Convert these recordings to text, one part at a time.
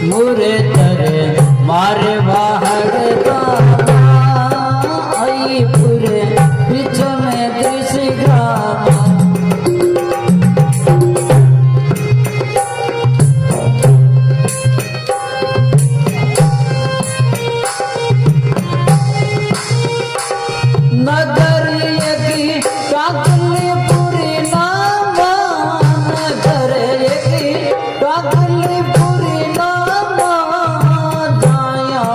मुरे तरे मारे बाहर आई पूरे बीच में दृश्य ग्राम नगर यकी काकली पूरी नामा नगर यकी काकली पूरी नामा जाया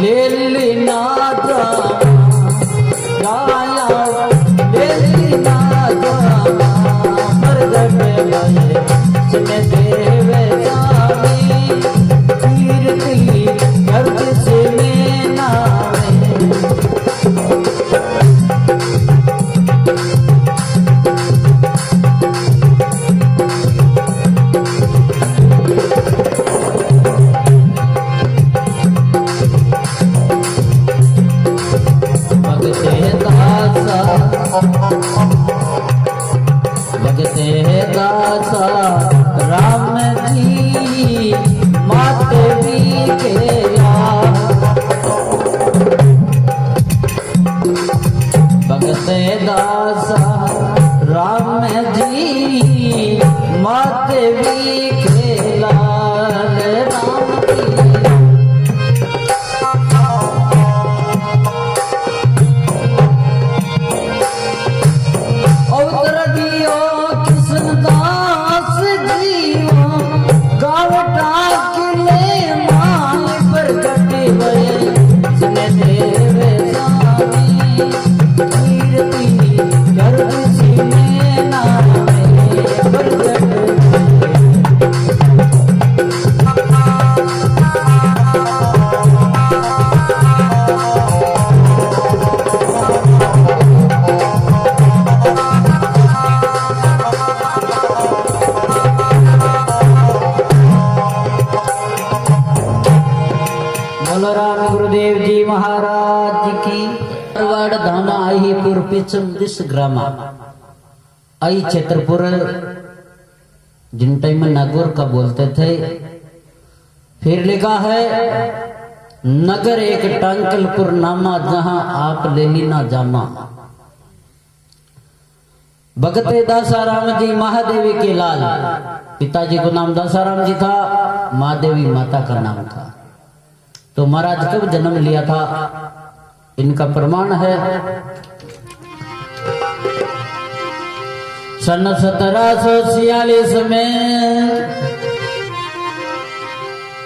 लेली नादा जाया लेली नादा मरगट गए सुने देवे जानी कीर्ति गर्द से में नावे भगते दासा राम जी माते भी खेला भगते दासा राम जी माते भी खेला राम की गुरुदेव जी महाराज की परवाड़ धाना आई पूर्व दिस ग्रामा आई छतरपुर जिन टाइम में नागौर का बोलते थे। फिर लिखा है नगर एक टांकलपुर नामा जहां आप ले लीना जामा। भगते दासाराम जी महादेवी के लाल, पिताजी को नाम दासाराम जी था, महादेवी माता का नाम था। तो महाराज कब जन्म लिया था इनका प्रमाण है सन 1746 में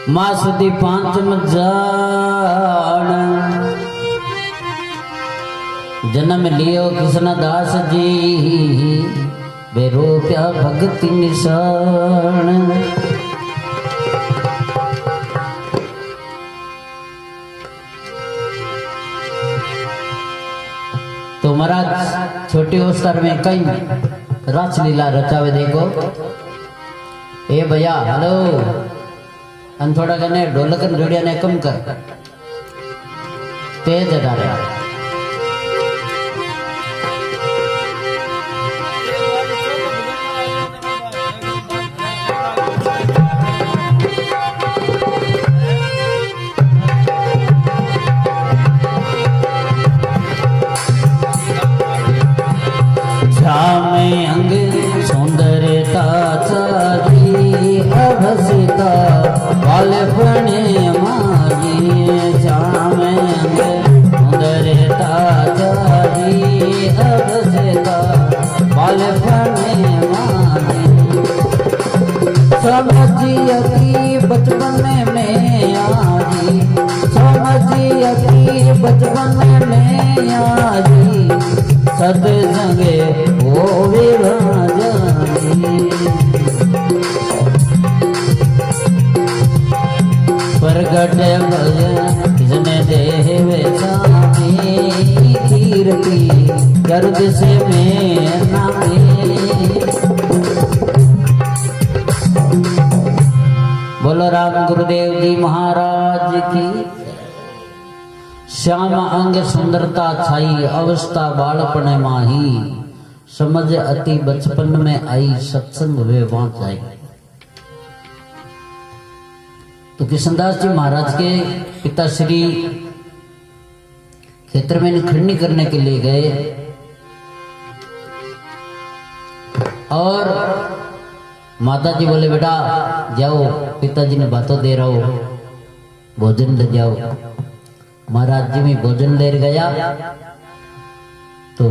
मास दी 5 जान जन्म लियो कृष्णदास जी बेरोप्या भक्ति निशान। तो महाराज छोटे अवसर में कई रासलीला रचावे देखो। ए भैया हेलो अन थोड़ा कने ढोलकन रेडिया ने कम कर तेज अदा रहा। अंग सुंदरता चारी अभसिता बालपणे मारी श्याम अंग सुंदरता चारी अभसिता बालपणे मारी। समझियती बचपन में आजी समझियती बचपन में आजी सत्संगे वो विभाजनी प्रगट भजन किसने देवे स्वामी कीर्ति गर्द से में नामे। बोलो राम गुरुदेव जी महाराज की। श्याम अंग सुंदरता छाई अवस्था बालपने माही समझ अति बचपन में आई सत्संग वे वहां जाई। तो कृष्णदास जी महाराज के पिताश्री क्षेत्र में खंडनी करने के लिए गए और माता जी बोले बेटा जाओ, पिताजी ने बातों दे रहा हो, भोजन ले जाओ। महाराज जी में भोजन ले गया तो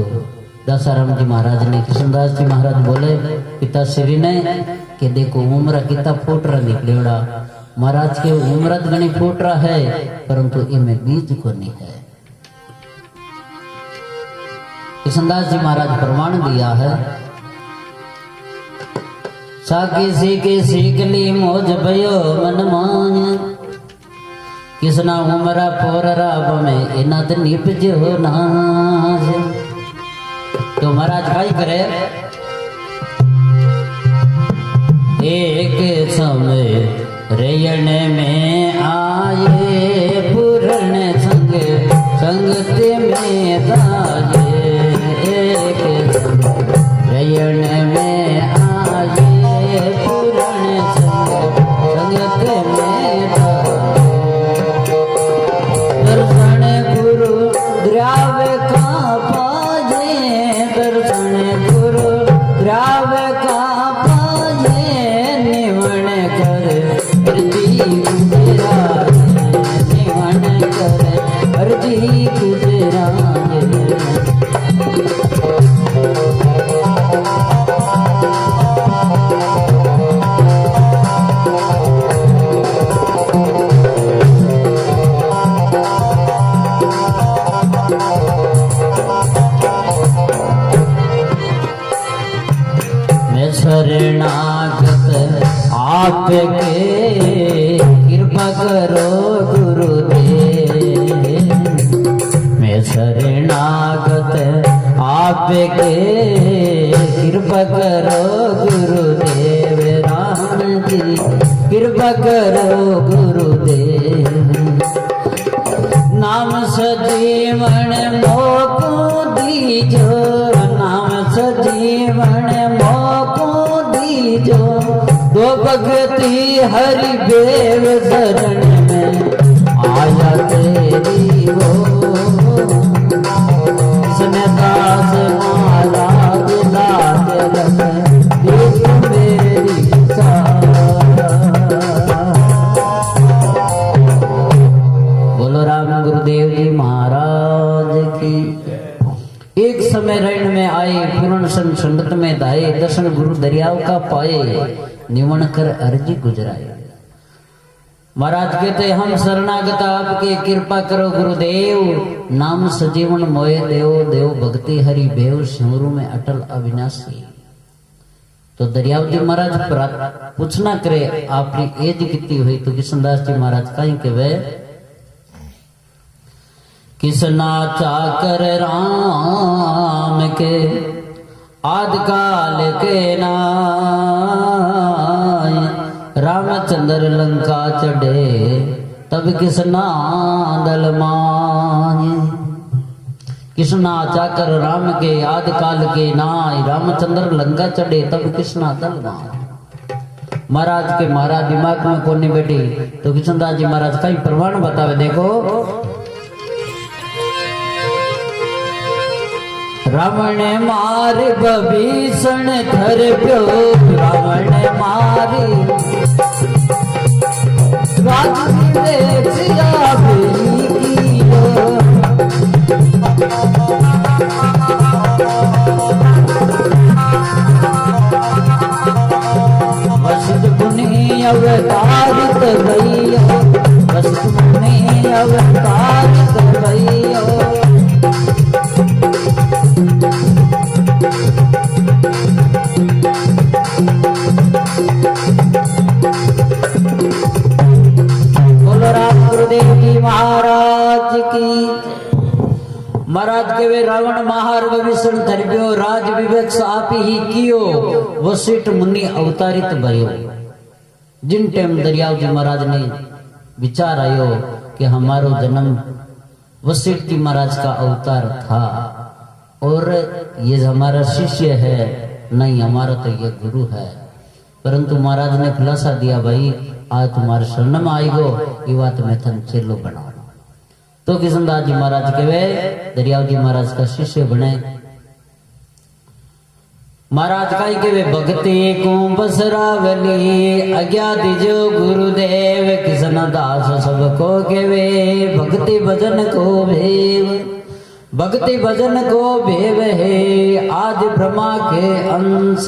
दासाराम जी महाराज ने कृष्णदास जी महाराज बोले पिताश्री ने कि देखो उम्र कितना फूट रहा निकलेड़ा। महाराज के उम्र गणी फूट रहा है परंतु इनमें बीज को नहीं है। कृष्णदास जी महाराज प्रमाण दिया है, साकी सीखे सीख ली मौज भयो मन मान, किसना उमरा पोररा में इनात निपजो नाज। तो महाराज भाई करे एक समय रेयण में आए पूर्ण संग संगत में दाए। एक रेयण में आए पूर्ण संग संगत में दाए। दर्शन गुरु द्राव का पाए, दर्शन गुरु द्राव का पाए, निवण कर अर्जी गुजराए, निवण कर अर्जी गुजराए। शरणागत आपके कृपा करो गुरुदेव, मैं शरणागत आपके कृपा करो गुरुदेव। राम जी कृपा करो गुरुदेव, नाम सजीवन मोको दीजो, नाम सजीवन मोको दीजो। दो भगती हरि देव शरण में आया तेरी हो, इसने दास महाराज दास रख देख मेरी सारा। बोलो राम गुरुदेव जी महाराज की। एक समय रण में आए पूर्ण संगत में दाए, दर्शन गुरु दरियाव का पाए, निवण कर अर्जी गुजराए। महाराज कहते हम शरणागत आपके कृपा करो गुरुदेव, नाम सजीवन मोए देव, देव भक्ति हरि बेव सिमरू में अटल अविनाशी। तो दरियाव जी महाराज पूछना करे आपकी एज कितनी हुई, तो कृष्णदास जी महाराज कहीं के वे किसना चाकर राम के आदिकाल के नाय, रामचंद्र लंका चढ़े तब किसना दल माय। किसना चाकर राम के आदिकाल के नाय, रामचंद्र लंका चढ़े तब किसना दल माय। महाराज के महाराज दिमाग में कोने बैठी, तो कृष्णदास जी महाराज कई प्रमाण बतावे। देखो रावण मार बभीषण धर प्यो, रावण मारी वसुध मुनि अवतारित भैया, वसुध मुनि अवतारित भैया। महाराज की। महाराज के वे रावण महार विभीषण धर्म्यो, राज विवेक आप ही कियो, वशिष्ठ मुनि अवतारित भयो। जिन टाइम दरियाव जी महाराज ने विचार आयो कि हमारो जन्म वशिष्ठ जी महाराज का अवतार था और ये हमारा शिष्य है, नहीं हमारा तो ये गुरु है। परंतु महाराज ने खुलासा दिया भाई आज तुम्हारे शरण में आई गो ये बात मैं थन चेलो बना। तो किशनदास जी महाराज कहे दरियाव जी महाराज का शिष्य बने। महाराज का कहे भक्ति को बसरावली आज्ञा दीजो गुरुदेव किशनदास सबको कहे भक्ति भजन को भेव भक्ति भजन को भेव है आदि ब्रह्मा के अंश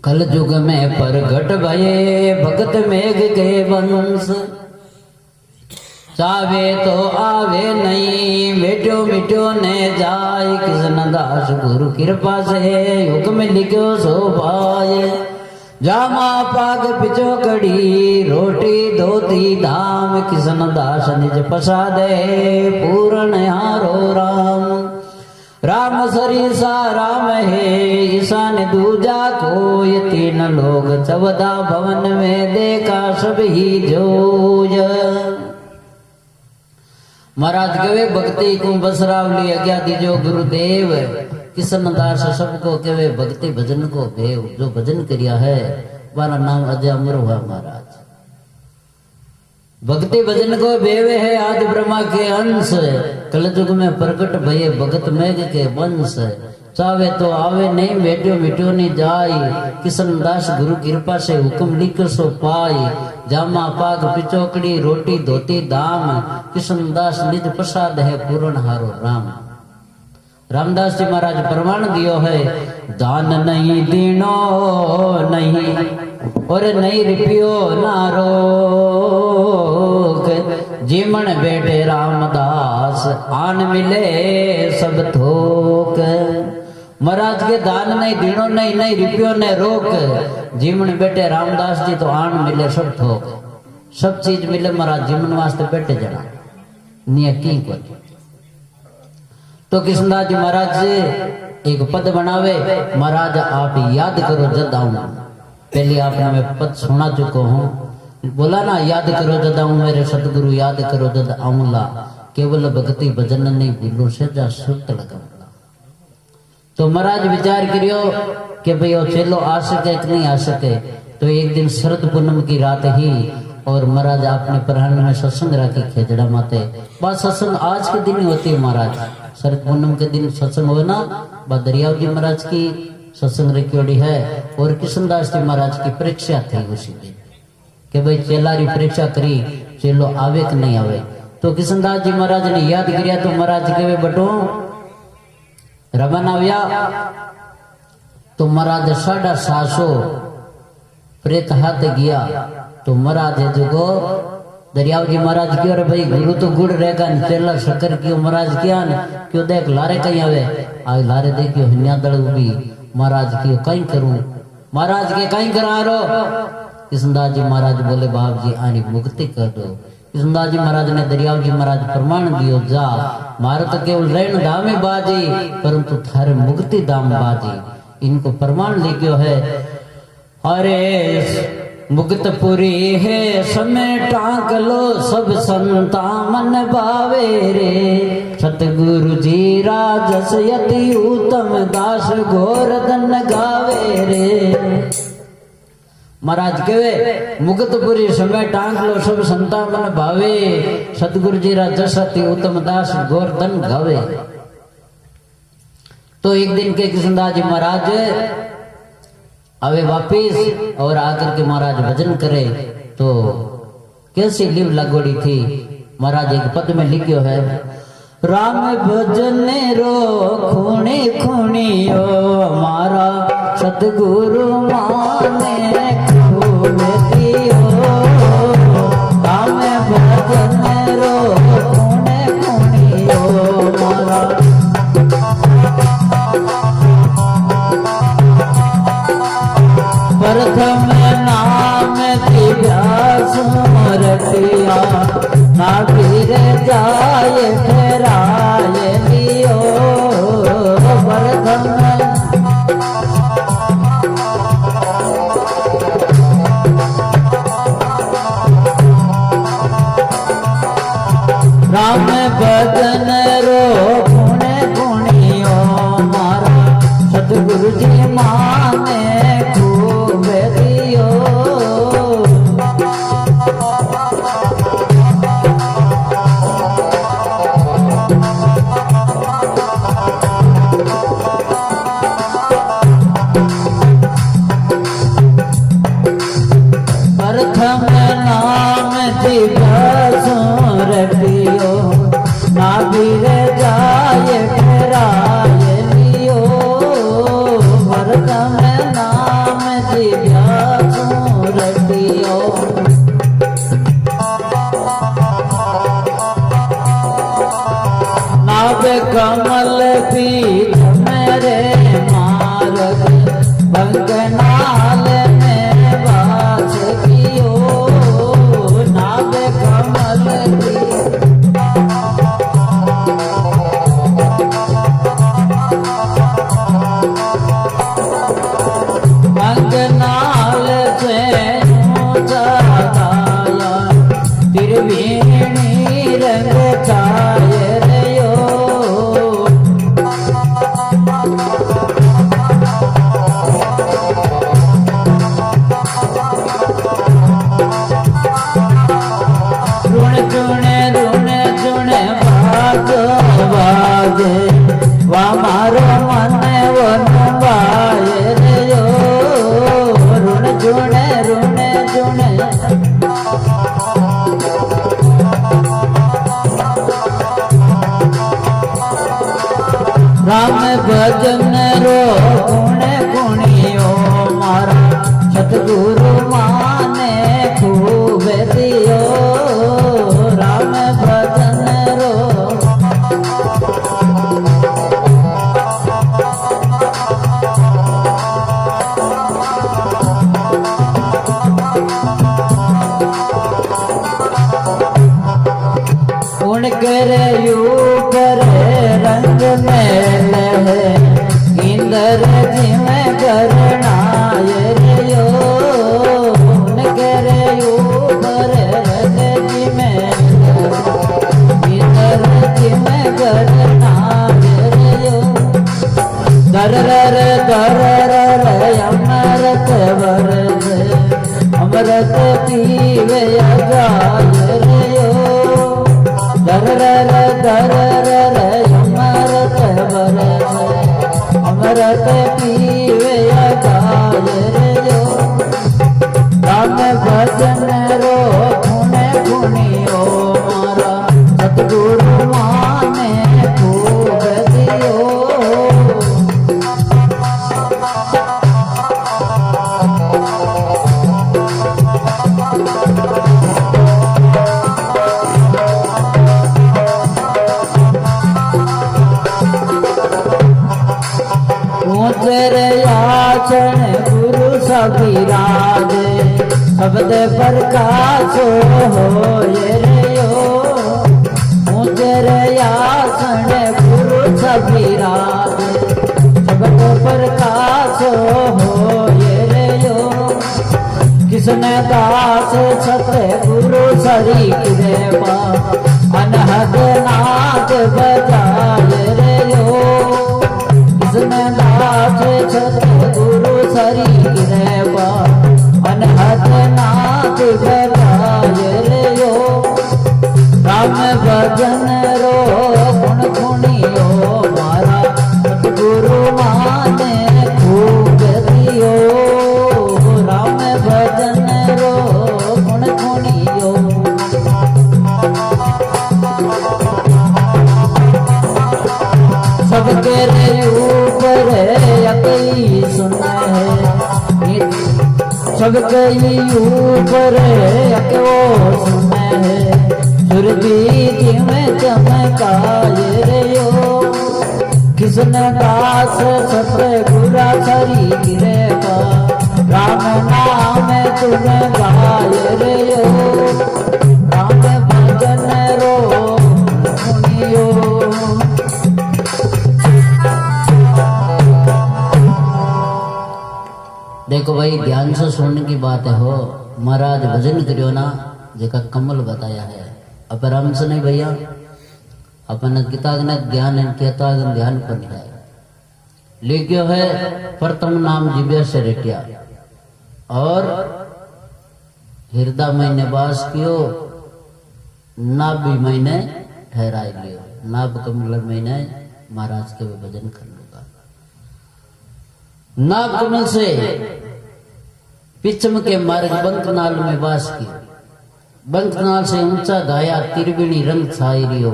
कल युग में प्रगट भये भगत मेघ के वंश चावे तो आवे नहीं मिट्यो मिट्यो ने जाय किशनदास गुरु कृपा से हुक्म लिखो सो पाए जामा पाग पिचोकड़ी रोटी धोती धाम किशनदास निज प्रसादे पूर्ण हारो राम राम सरीसा राम है ईशान दूजा कोई तीन लोग 14 भवन में देखा सब ही जोज। महाराज कहे भक्ति को बसरावली आज्ञा दीजो गुरुदेव किशनदास सबको कहे भक्ति भजन को भेव जो भजन करिया है वाला नाम अजय अमर हुआ। महाराज भक्ति भजन को भेव है आदि ब्रह्मा के अंश कलयुग में प्रकट भये भगत मेघ के वंश चावे तो आवे नहीं बेटियो मिट्यो नहीं जाय किशनदास गुरु कृपा से हुक्म लिख सो पाई जामा पाग पिचोकड़ी रोटी धोती दाम किशनदास निज प्रसाद है पूर्ण हारो राम। रामदास जी महाराज प्रमाण दियो है दान नहीं दीनो नहीं और नहीं रिपियो नारो जीवन बेटे रामदास आन मिले सब थोक। महाराज के दान नहीं दीनो नहीं नहीं रिपियो ने रोक जीवन बेटे रामदास जी तो आन मिले सब थोक सब चीज मिले महाराज जीवन वास्ते बेटे जना निया की को। तो किशनदास जी महाराज से एक पद बनावे महाराज आप याद करो जद आऊं पहले आपने मैं पद सुना चुका हूँ बोला ना याद करो जद आऊं मेरे सतगुरु याद करो जद आऊंला केवल भक्ति भजन नहीं भूलो से जा सुत लगा। तो महाराज विचार करियो कि भाई वो चेलो आ सके कि नहीं आ सके। तो एक दिन शरद पूनम की रात ही और महाराज आपने प्रहण में सत्संग रखी खेजड़ा माते बात सत्संग आज के दिन ही होती है। महाराज शरद पूनम के दिन सत्संग हो ना बात दरियाव जी महाराज की सत्संग रिकॉर्डी है और किशनदास जी महाराज की परीक्षा थी उसी दिन कि भाई चेलारी परीक्षा करी चेलो आवे कि नहीं आवे। तो किशनदास जी महाराज ने याद किया तो महाराज कहे बटो रमन आव्या तो महाराज 750 प्रेत हाथ गया। तो महाराज है जो दरियाव जी महाराज क्यों अरे भाई गुरु तो गुड़ रहेगा चेला शक्कर क्यों महाराज क्या क्यों देख लारे कहीं आवे आज लारे देखियो हिन्या दड़ उभी महाराज क्यों कहीं करूं महाराज के कहीं करा रो। किशनदास जी महाराज बोले बाप जी आनी मुक्ति कर दो। किशनदास जी महाराज ने दरियाव जी महाराज प्रमाण दियो जा मारो तो केवल रहन दामे बाजी परंतु थारे मुक्ति दाम बाजी इनको प्रमाण लिखियो है। अरे मुक्तपुरी है समय टाक लो सब संता मन भावे रे सतगुरु जी राजस यति उत्तम दास गोरधन गावे रे। महाराज कहे मुक्तपुरी समय टांग लो सब संता मन भावे सतगुरु जी राजस यति उत्तम दास गोरधन गावे। तो एक दिन के किशनदास जी महाराज आवे वापिस और आकर के महाराज भजन करे। तो कैसी लिव लगोड़ी थी महाराज एक पद में लिखियो है राम भजन रो खूणी खूणियो हमारा सतगुरु माने खूब दियो राम भजन रो खूणे खूणियो हमारा प्रथम नाम दिव्या सुमरतिया ना फिर जाए ठहराए लियो प्रथम राम भजन रो गुणे गुणियो मारा सतगुरु जी माने खूब दियो नाम जिज्ञासु रखियो ना वीर जाए ठहराए लियो भरतम नाम जिज्ञासु रखियो नाभ कमल पीठ मेरे मार्ग बंगनाल में वास कियो नाभ कमल बंगनाल से जाया त्रिवेणी रंग छाए मारो मन वन बाए रे ऋण जुणे ऋण जुणे राम भजन रो गुण गुणियो मारा सतगुरु माने खूब दियो राम भजन रो करे ऊपर रंग में है इंद्र जी में करनाए रे करे ऊपर रंग जी में इंद्र जी में करनाए रे दर अमृत बरस अमृत पीवे जाए रे अमृत बरस अमृत पीवे गाय रे राम भजन रो गुण गुणियो मारा सतगुरु माने खूब दियो आचरण गुरु सविराज शब्द प्रकाश हो रे ऊंचर आसन गुरु सविराज शब्द प्रकाश हो रे कृष्ण दास सत्य गुरु सरी कृपा अनहद नाथ बजाय रे कृष्ण दास सत्य गुरु सरी कृपा अनहद नाथ बजाय रे राम भजन रो गुण गुणियो मारा सतगुरु माने खूब दियो राम भजन रो गुण गुणियो सबके ऊपर अकई सुना है सबके ऊपर अको सुना है सुरबीज में चमकाए रे कृष्ण दास सत्य गुरा सरी कृपा राम नाम तुम गाय रे राम भजन रो सुनियो देखो भाई ध्यान से सुनने की बात है हो महाराज भजन करियो ना जेका कमल बताया है अपराम से नहीं भैया अपन गीता ज्ञान कहता ध्यान पर नहीं है लिखियो है प्रथम नाम दिव्य से रटिया और हृदय मैंने वास कियो नाभ भी मैंने ठहराई लियो नाभ कमल मैंने महाराज के भजन कर लूंगा नाभ कमल से पिछम के मार्ग बंकनाल में वास किया बंकनाल से ऊंचा गाया तिरबिणी रंग छाई रियो,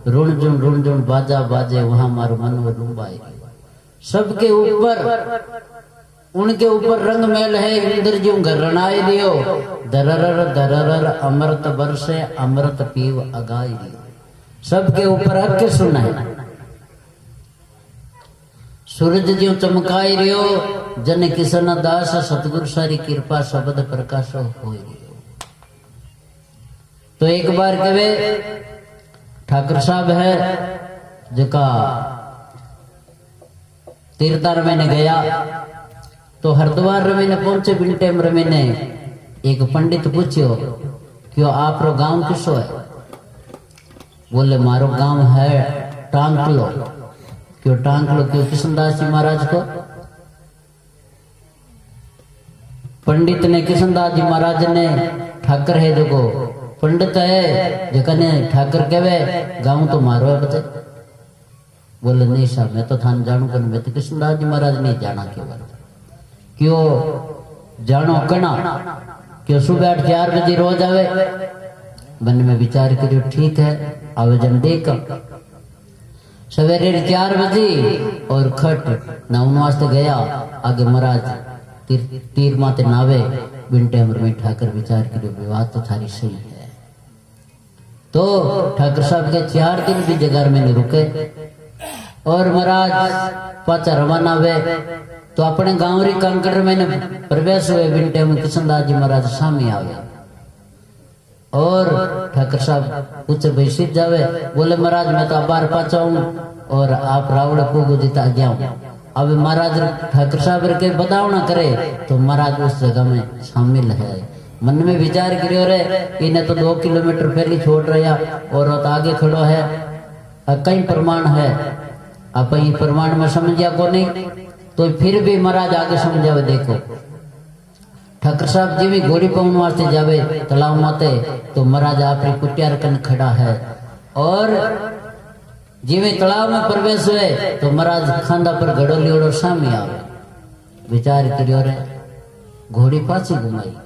रुण जुण बाजा बाजे वहां मारो मन वो लुम्बाई रियो। सबके ऊपर उनके ऊपर रंग मेल है, इंद्र जी घरनाई रियो, दररर दररर अमृत बरसे अमृत पीव अगाई रियो। सबके ऊपर हक के सुना है, सूरज ज्यों चमकाई रियो, जन किशन दास सतगुरु सारी कृपा शब्द प्रकाश हो रियो। तो एक बार कहे ठाकुर साहब है जिका तीर्थार मैंने गया तो हरिद्वार मैंने पहुंचे बिन टाइम मैंने एक पंडित पूछो क्यों आप रो गांव किसो है? बोले मारो गांव है टांकलो। क्यों टांकलो? क्यों किशनदास जी महाराज को। पंडित ने किशनदास जी महाराज ने ठाकर है जो को पंडित है जकने ठाकर कहवे गांव तो मारो है बचे। बोले नहीं साहब मैं तो थान जानू कर, मैं तो किशनदास जी महाराज नहीं जाना केवल। क्यों जानो कना? क्यों सुबह 8-4 बजे रोज आवे। मन में विचार करियो ठीक है आवेदन देकर सवेरे 4 बजे और खट नाउन वास्ते गया आगे महाराज तीर माते नावे बिन टाइम में ठाकर विचार करियो विवाह तो थारी सही है। तो ठाकर साहब के 4 दिन भी जगह में रुके और महाराज पाचा रवाना हुए। तो अपने गांव री कंकड़ में प्रवेश हुए बिन टाइम किशनदास जी महाराज सामने आ गया और ठाकर साहब पूछे भाई सीध जावे। बोले महाराज मैं तो अबार पाचा हूं और आप रावड़ पुगो जीता गया हूं। अब महाराज ठाकर साहब के बताओ ना करे तो महाराज उस जगह में शामिल है। मन में विचार करियो रे इन्हें तो 2 किलोमीटर पहले छोड़ रहा और आगे खड़ो है, कई प्रमाण है आप ही प्रमाण में समझिया को नहीं तो फिर भी महाराज आगे समझावे। देखो ठाकर साहब जी भी घोड़ी पवन वास्ते जावे तालाब माते तो महाराज आपरी कुटियार कन खड़ा है और जिवे तालाब में प्रवेश हुए तो महाराज खांदा पर घड़ो लियोड़ो सामने आवे। विचार करियो रे घोड़ी पाछी घुमाई।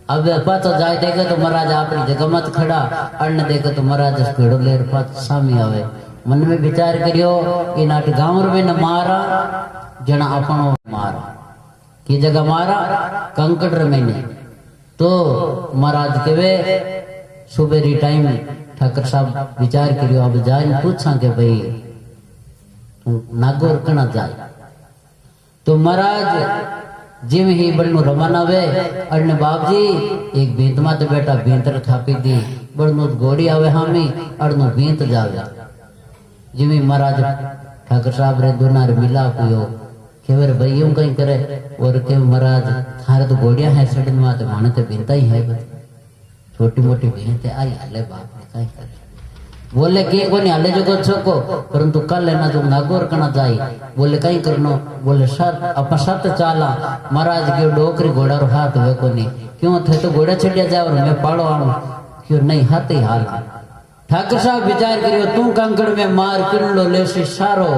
अब पाछो जाए देखे तो महाराज आपरी जगह मत खड़ा, अन्न देखे तो महाराज घड़ो लेर पाछ सामने आवे। मन में विचार करियो इन आठ गांव में न मारा जना अपनो मारा की जगह मारा कंकड़ में तो महाराज केवे सुबेरी टाइम ठाकर साहब विचार करियो अब जाए पूछा के भाई नागौर कना जाए। तो महाराज जिम ही बड़नू रवाना वे अरने बाप जी एक भींत माते बेटा भींतर थापी दी बड़नू घोड़ी आवे हामी अरनू भींत जावे। जिमी महाराज ठाकर साहब रे दोनार मिला पियो केवर भाई यूं कहीं करे और के महाराज थारे तो घोड़िया है सड़न माते माने ते भींता ही है छोटी मोटी भींते आई हले बाप ने कहीं करे। बोले के कोनी हले जो को छको परंतु कल लेना जो नागौर कना जाई। बोले कहीं करनो? बोले साथ अपन साथ चाला। महाराज के डोकरी घोड़ा रो हाथ वे कोनी। क्यों थे तो घोड़ा छड़िया जाओ मैं पाड़ो आऊं। क्यों नहीं हाथ ही हाल। ठाकर साहब विचार करियो तू कंकड़ में मार किलो लेसी सारो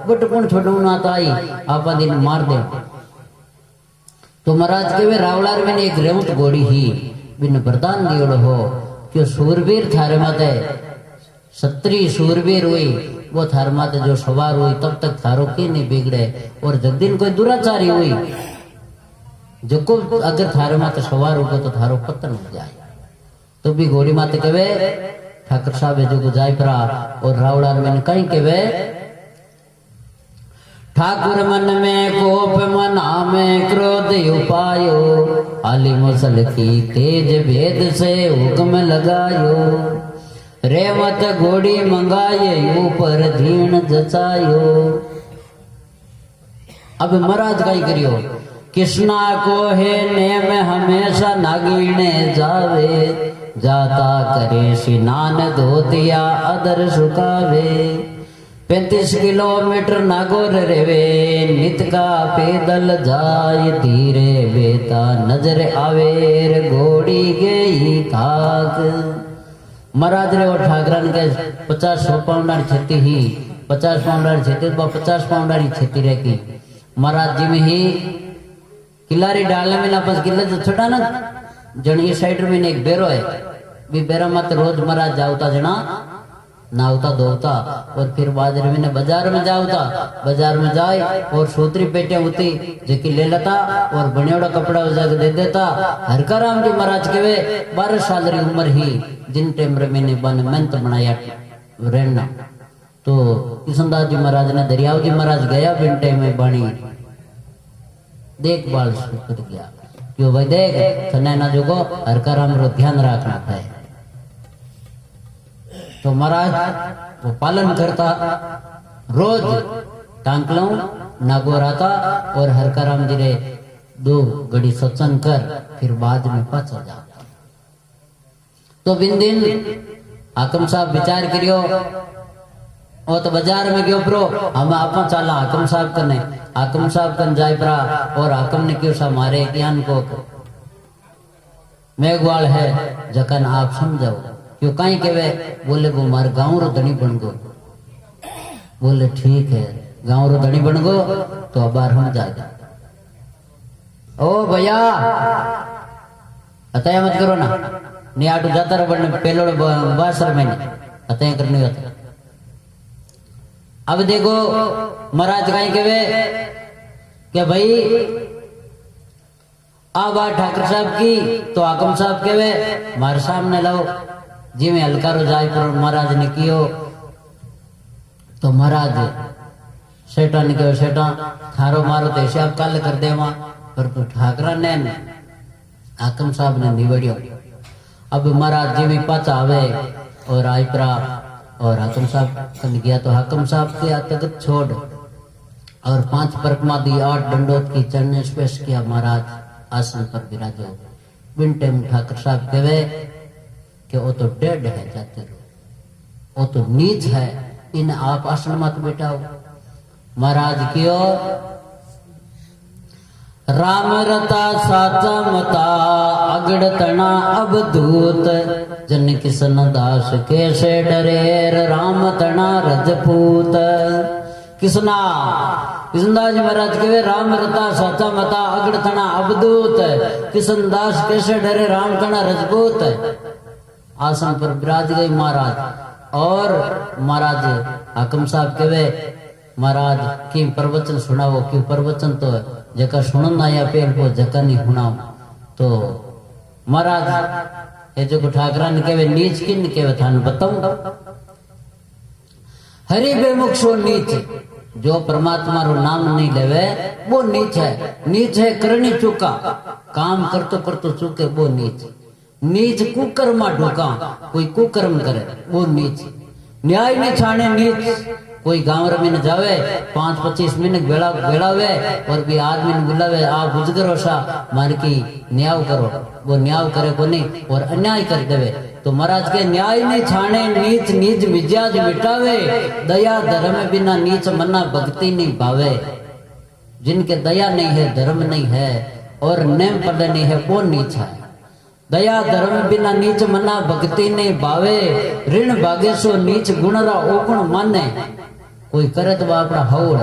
बट कौन छोड़ू ना तो आई आप दिन मार दे। तो महाराज के वे रावलार में एक रेवत घोड़ी ही बिन वरदान दियोड़ो हो क्यों सूरवीर थारे माते सत्री सूरवीर हुई वो थारे माते जो सवार हुई तब तक थारो के नहीं बिगड़े और जब दिन कोई दुराचारी हुई जो को अगर थारे माते सवार होगा तो थारो पतन हो जाए। तो भी घोड़ी माते कहे ठाकर साहब जो जाय परा और रावड़ा में कहीं के वे ठाकुर मन में कोप मना में क्रोध उपायो आली मुसल की तेज भेद से हुक्म लगायो रेवत घोड़ी मंगाए ऊपर धीन जचायो। अब महाराज कहीं करियो कृष्णा को है नेम हमेशा नागिने जावे जाता करे स्नान धोतिया अदर सुखावे 35 किलोमीटर नागौर रेवे नित का पैदल जाय धीरे बेता नजर आवे घोड़ी गई थाक। महाराज रे और ठाकरन के 50 पाउंड खेती ही 50 पाउंड खेती 50 पाउंड खेती रे की महाराज जी में ही किलारी डालने में ना बस किले तो छोटा ना जन ये साइड में एक बेरो है भी बेरा मत रोज महाराज जाऊता जना नावता धोता और फिर बाजार में जाऊता बाजार में जाए और सूत्री पेटियां होती जेकी ले लेता और बनियोड़ा कपड़ा जग दे देता। हरकाराम जी महाराज के वे 12 साल री उम्र ही जिन टाइम रे मैंने बन मंत बनाया रहना तो किशनदास जी महाराज ने दरियाव जी महाराज गया बिन टाइम में बाणी देखभाल कर गया क्यों भाई देख थने ना जोगो हरकाराम रो ध्यान रखना है। तो महाराज वो पालन करता रोज टांकलों नागौर आता और हरकाराम जी रे 2 घड़ी सत्संग कर फिर बाद में पाछा जाता। तो बिन दिन हाकम साहब विचार करियो ओ तो बाजार में गयो प्रो हम आपा चाला हाकम साहब कने हाकम साहब कन जाय परा और हाकम ने क्यों सा मारे ज्ञान को मेघवाल है जकन आप समझाओ क्यों कहीं केवे बोले वो मार गांव रो धनी बन गो बोले ठीक है गांव रो धनी बन गो तो अबार हम जाएगा। ओ भैया अतः मत करो ना नहीं आटू जाता रो बनने पेलोड़ बासर में अतः करने होता। अब देखो महाराज कहीं केवे कि भाई आ बात ठाकुर साहब की तो हाकम साहब केवे मारे सामने लाओ जी में हल्कारो जाय पर महाराज ने कियो तो महाराज सेठा ने कहो सेठा थारो मारो तो हिसाब कल कर देवा पर तो ठाकरा ने हाकम साहब ने निवड़ियो। अब महाराज जी में पाचा आवे और आयपरा और हाकम साहब कन गया तो हाकम साहब के तगत छोड़ और 5 परकमा दी 8 दंडोत की चरण स्पेश किया महाराज आसन पर विराजो। बिन टाइम ठाकुर साहब कहे कि वो तो डेड है जाते वो तो नीच है इन आप आसन मत बैठाओ। महाराज क्यों राम रता साचा मता अगड़ तना अवधूत जन किसन दास कैसे डरेर राम तना रजपूत। किसना किशनदास जी महाराज कहे राम रता साचा मता अगड़ तना अवधूत किशन दास कैसे डरे राम तना रजपूत। आसन पर विराज गए महाराज और महाराज हाकम साहब कहे महाराज की प्रवचन सुनाओ क्यों प्रवचन तो जका सुनना या पेल को जका नहीं सुनाओ। तो महाराज ये जो ठाकरा ने कहे नीच किन कहे थान बताऊं हरि बेमुख सो नीच जो परमात्मा रो नाम नहीं लेवे वो नीच है करनी चुका काम करतो चुके वो नीच। नीच कुकर्मा ढोका कोई कुकर्म करे वो नीच। न्याय ने छाने नीच कोई गांव में जावे 5-25 मिनट बेड़ावे और भी आदमी ने बुलावे आप बुजगरो सा मार की न्याय करो वो न्याय करे को नहीं और अन्याय कर देवे। तो महाराज के न्याय ने छाने नीच नीच मिजाज मिटावे दया धर्म बिना नीच मना भक्ति नहीं भावे। जिनके दया नहीं है धर्म नहीं है और नेम पद नहीं है वो नीच है। दया धर्म बिना नीच मना भक्ति नहीं भावे ऋण भागे सो नीच गुणरा ओगुण माने। कोई करे तो बापड़ा हौड़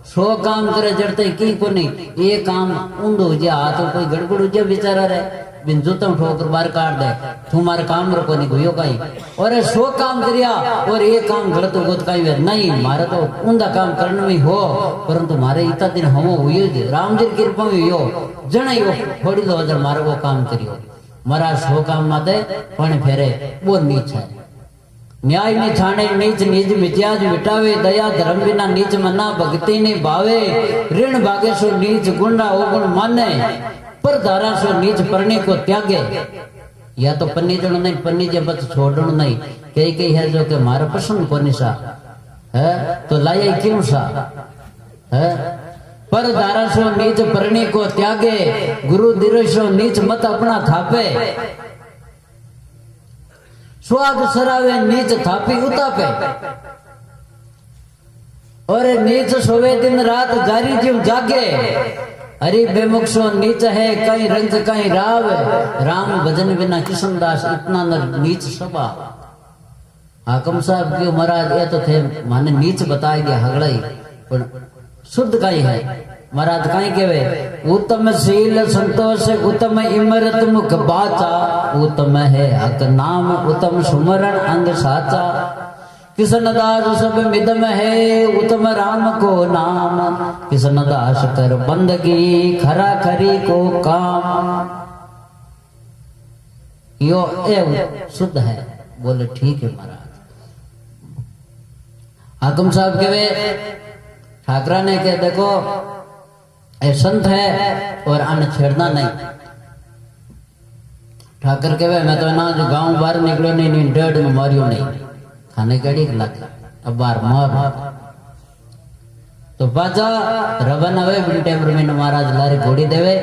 100 काम करे जड़ते की को नहीं ये काम ऊंधो हो जा हाथ कोई गड़बड़ हो जा बेचारा रे बिन जूतम ठोकर बार काट दे तुम्हारे काम रो को नहीं हुयो कहीं और 100 काम करिया और ये काम गलत हो गो कहीं नहीं मारे तो ऊंधा काम करने में हो परंतु मारे इतना दिन हम हुई राम जी की कृपा में हो जने हो थोड़ी 2000 मारे वो काम करियो महाराज 100 काम ना दे पण फेरे वो नीच है। न्याय ने छाने नीच निज मिजाज मिटावे दया धर्म बिना नीच मना भक्ति ने भावे ऋण भागे सो नीच गुंडा ओगुण माने पर धारा सो नीच परणी को त्यागे। या तो पन्नी जण नहीं पन्नी जे बच छोड़ण नहीं कई है जो के मारा पसंद कोनी सा है तो लाया क्यों सा है पर धारा सो नीच परणी को त्यागे गुरु दिरसो नीच मत अपना थापे स्वाग सरावे नीच थापी उतापे और नीच सोवे दिन रात जारी जीव जागे। हरि बेमुख सो नीच है कहीं रंग कहीं राव राम भजन बिना किशनदास इतना न नीच सभा। हाकम साहब क्यों महाराज ये तो थे माने नीच बताए दिया हगड़ाई पर शुद्ध कहीं है महाराज कहीं केवे उत्तम शील संतोष उत्तम इमरत मुख बाचा उत्तम है हक नाम उत्तम सुमरण अंग साचा किसन दास सब मिदम है उत्तम राम को नाम किसन दास कर बंदगी खरा खरी को काम यो ए शुद्ध है। बोले ठीक है महाराज। हाकिम साहब केवे ठाकरा ने के देखो ये संत है और आने छेड़ना नहीं। ठाकर के मैं तो ना जो गांव बाहर निकलो नहीं डेढ़ में मारियो नहीं खाने कड़ी लगे अब बार मार तो बाजा रवन हवे बिल्टे में महाराज लारे घोड़ी देवे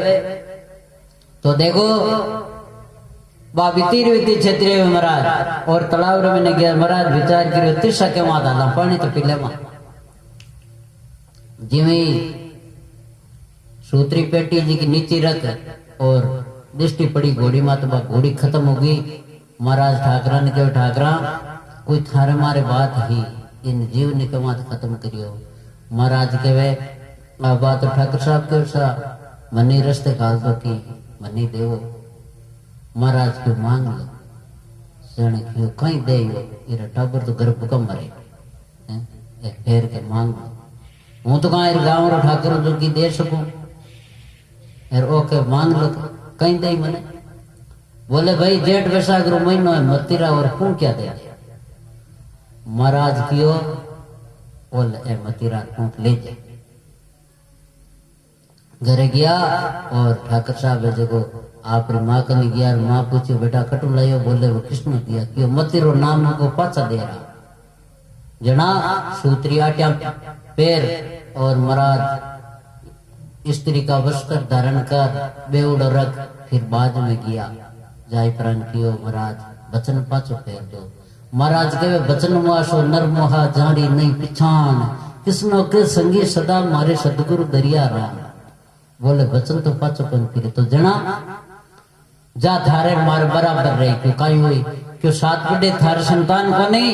तो देखो बीती बीती क्षेत्रीय में महाराज और तालाब में ने गया महाराज विचार करियो तिरसा के माता पानी तो पीले मां जिमी सूत्री पेटी जी की नीचे रख और दृष्टि पड़ी घोड़ी मात घोड़ी खत्म होगी। महाराज ठाकरा ने कहो ठाकरा कोई थारे मारे बात ही इन जीव ने के मात खत्म करियो। महाराज कहे बात ठाकर साहब के सा मनी रस्ते काल दो की मनी देवो। महाराज को मांग लो सण क्यों कहीं दे इरा टाबर तो गर्भ कम मरे फेर के मांग लो हूं तो कहा गाँव रो ठाकर जो की दे सकूं ओके मांग लो कहीं दे मने। बोले भाई जेठ वैशाख रो महीनो है मतीरा और कौन क्या दे। महाराज कियो बोले ए मतीरा कौन ले जाए। घरे गया और ठाकर साहब जो आप माँ कने गया माँ पूछी बेटा कटू लायो। बोले वो किसने दिया क्यों मतीरो नाम को पाचा दे रहा जना सूत्री आट्या पैर और महाराज स्त्री का वस्त्र धारण कर बेउड़ रख फिर बाद में गया जाय प्राण कियो। महाराज बचन पाचो फेर दो। महाराज कहे बचन मुआसो नर मोहा जाड़ी नहीं पिछान किसनो के संगी सदा मारे सदगुरु दरिया राम। बोले बचन तो पाचो पन फिर तो जना जा थारे मारे बराबर रही क्यों कहीं हुई क्यों सात पीढ़ी थारे संतान को नहीं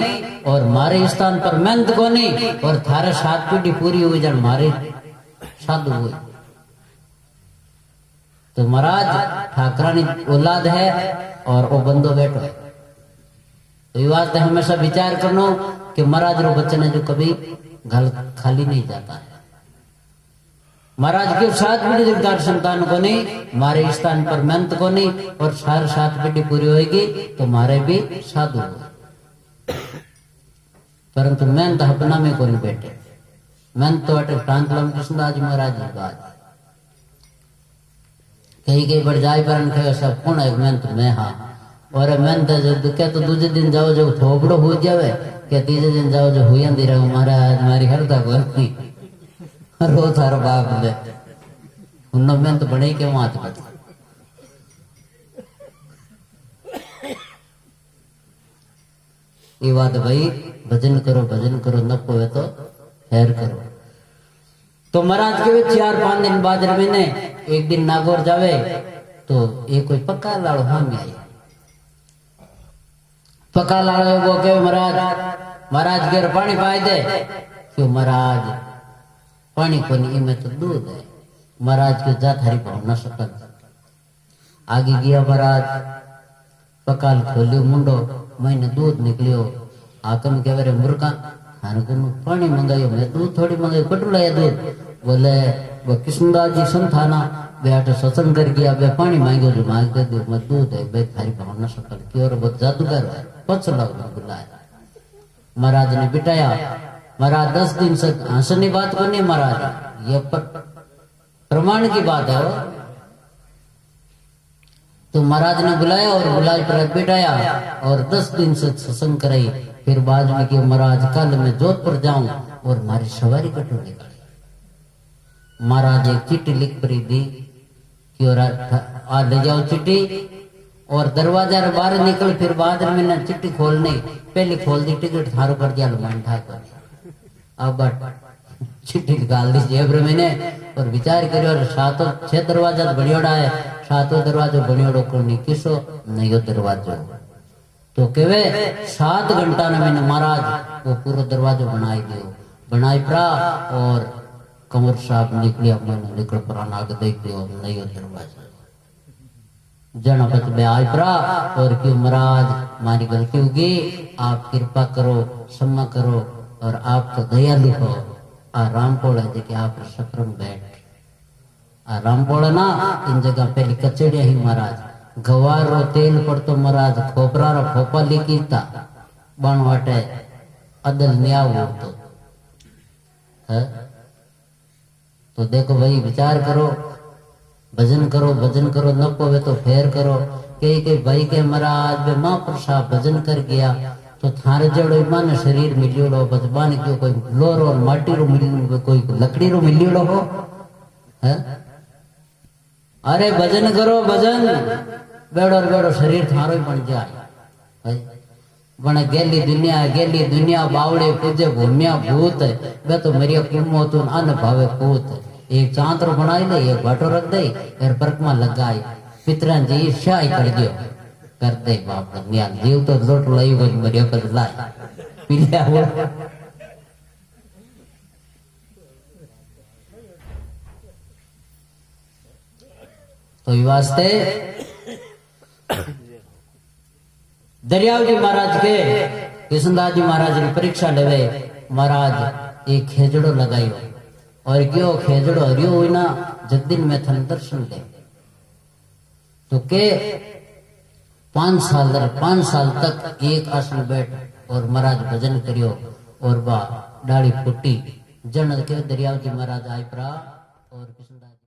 और मारे स्थान पर मेहनत को नहीं और थारे सात पीढ़ी पूरी हुई जन मारे साधु हुई। तो महाराज ठाकरानी औलाद है और वो बंदो बैठो है तो ये बात हमेशा विचार करना कि महाराज रो बच्चन है जो कभी घर खाली नहीं जाता है। महाराज के सात पीढ़ी जगदार संतान को नहीं मारे स्थान पर मेहनत को नहीं और सारे सात पीढ़ी पूरी होगी तो मारे भी साधु हो परंतु मेहनत अपना में को नहीं बैठे मेहनत तो अटे प्रांतलम कृष्णदास महाराज जी बात कहीं बढ़ जाए पर सब कौन है मेहनत में हाँ और मेहनत क्या तो दूसरे दिन जाओ जो थोपड़ो हो जावे क्या तीसरे दिन जाओ जो हुई अंधी रहो महाराज हमारी हरदा को नहीं रो थार बाप ले उन मेहनत बने के मात बच ये बात भाई भजन करो न पोवे तो खैर करो। तो महाराज के 4-5 दिन बाद महीने एक दिन नागौर जावे तो ये कोई पक्का लाड़ो हामी आई पक्का लाड़ो वो के महाराज के पानी पाए दे क्यों महाराज पानी को नहीं में तो दूध है। महाराज के जा थारी भाव न सकल आगे गया महाराज पकाल खोलियो मुंडो मैंने दूध निकलियो आकम के बारे मुर्गा खाने को पानी मंगायो मैं दूध थोड़ी मंगायो कटू लाया दूध। बोले वो कृष्णदास जी संथाना बेटा सत्संग कर गया बे पानी मांगो जो मांग दे दो मैं दूध है बे थारी भाव न सकल की और बहुत जादूगर है पच लग बुलाया। महाराज ने बिठाया महाराज 10 दिन से हंसने बात को नहीं महाराज ये प्रमाण की बात है। तो महाराज ने बुलाया और बुलाए पर बिठाया और 10 दिन से सत्संग कराई। फिर बाद में कि महाराज कल मैं जोधपुर जाऊं और हमारी सवारी कटो निकाली। महाराज एक चिट्ठी लिख पड़ी दी कि और आज ले जाओ चिट्ठी और दरवाजा बाहर निकल। फिर बाद में मैंने चिट्ठी खोलने पहले खोल दी टिकट थारो कर दिया लुमान ठाकर अब चिट्ठी निकाल दी जेब मैंने और विचार करियो और 6 दरवाजा बनियोड़ा है 7 दरवाजो बनियोड़ो को नहीं किसो नहीं हो दरवाजो तो केवे 7 घंटा ने मैंने महाराज वो पूरा दरवाजो बनाई दियो बनाई पड़ा और कंवर साहब निकलिया, मैंने निकल पर नाग देख लियो नहीं हो दरवाजा जन बच बे आज परा और क्यों महाराज हमारी गलती होगी, आप कृपा करो, क्षमा करो और आप तो दयालु हो। आ रामपोल है देखिए आप सफर में बैठ आ रामपोल ना इन जगह पहली कचड़िया ही महाराज गवार रो तेल पर तो महाराज खोपरा रो खोपा लिखीता बन वाटे अदल न्या वो है। तो देखो भाई विचार करो, भजन करो न पवे तो फेर करो। के भाई के महाराज बे महापुरुषा भजन कर गया तो थारे जड़ो मन शरीर मिलियोड़ो बचबान क्यों कोई लोरो माटी रो मिलियो कोई लकड़ी रो मिलियोड़ो हो है। अरे भजन करो भजन बेड़ो बेड़ो शरीर थारो ही बन जाए भाई। बन गेली दुनिया बावड़े पूजे भूमिया भूत वे तो मेरी कुमो तू अन भावे पूत। एक चांतर बनाई ले एक भाटो रख दे फिर परकमा लगाई पितरा जी शाही कर दियो कर दे बाप निया जीव तो लोट लाई गई मरिया पर लाई पी लिया वो। तो वास्ते दरियाव जी महाराज के कृष्णदास जी महाराज की परीक्षा लेवे महाराज एक खेजड़ो लगाई और क्यों खेजड़ो हरियो हुई ना जब दिन में थन दर्शन दे तो के 5 साल तक एक आसन बैठ और महाराज भजन करियो और बा डाली फुटी जन के दरियाव जी महाराज आए परा और कृष्णदास